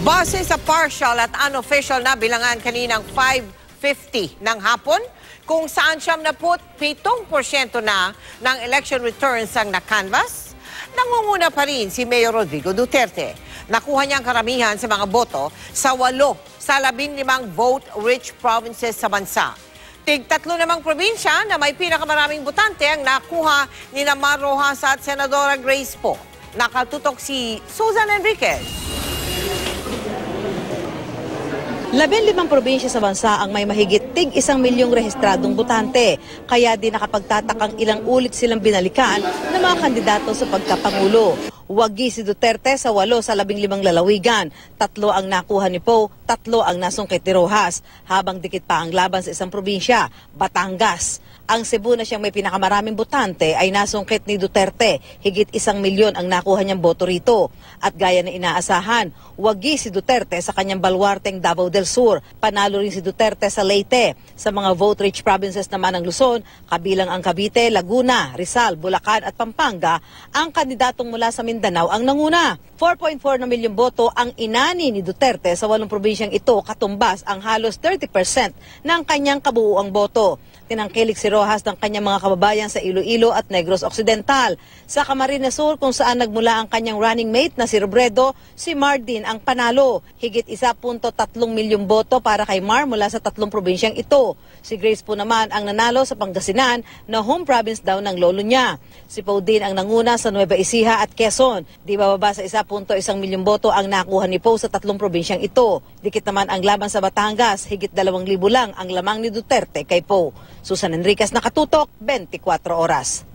Base sa partial at unofficial na bilangan kaninang 5:50 ng hapon, kung saan 77% na ng election returns ang na-canvas, nangunguna pa rin si Mayor Rodrigo Duterte. Nakuha niya ang karamihan sa mga boto sa 8 sa 15 vote-rich provinces sa bansa. Tig-3 namang probinsya na may pinakamaraming botante ang nakuha ni Mar Rojas at Senadora Grace Poe. Nakatutok si Susan Enriquez. 15 probinsya sa bansa ang may mahigit tig 1 milyong rehistradong botante. Kaya din nakapagtatakang ilang ulit silang binalikan ng mga kandidato sa pagkapangulo. Wagi si Duterte sa 8 sa 15 lalawigan. 3 ang nakuha ni Poe, 3 ang nasungkit ni Rojas. Habang dikit pa ang laban sa isang probinsya, Batangas. Ang Cebu na siyang may pinakamaraming botante ay nasungkit ni Duterte. Higit 1 milyon ang nakuha niyang boto rito. At gaya na inaasahan, wagi si Duterte sa kanyang balwarteng Davao del Sur. Panalo rin si Duterte sa Leyte. Sa mga vote-rich provinces naman ng Luzon, kabilang ang Cavite, Laguna, Rizal, Bulacan at Pampanga, ang kandidatong mula sa Mindanao ang nanguna. 4.4 na milyong boto ang inani ni Duterte sa 8 probinsyang ito, katumbas ang halos 30% ng kanyang kabuuang boto. Tinangkilik si Rojas ng kanyang mga kababayan sa Iloilo at Negros Occidental. Sa Camarines Sur kung saan nagmula ang kanyang running mate na si Robredo, si Mar din ang panalo. Higit 1.3 milyong boto para kay Mar mula sa 3 probinsyang ito. Si Grace po naman ang nanalo sa Pangasinan na home province daw ng lolo niya. Si Poe din ang nanguna sa Nueva Ecija at Quezon. Di bababa sa 1.1 milyong boto ang nakuha ni Poe sa 3 probinsyang ito. Dikit naman ang laban sa Batangas, higit 2,000 lang ang lamang ni Duterte kay Poe. Susan Enriquez, nakatutok, 24 oras.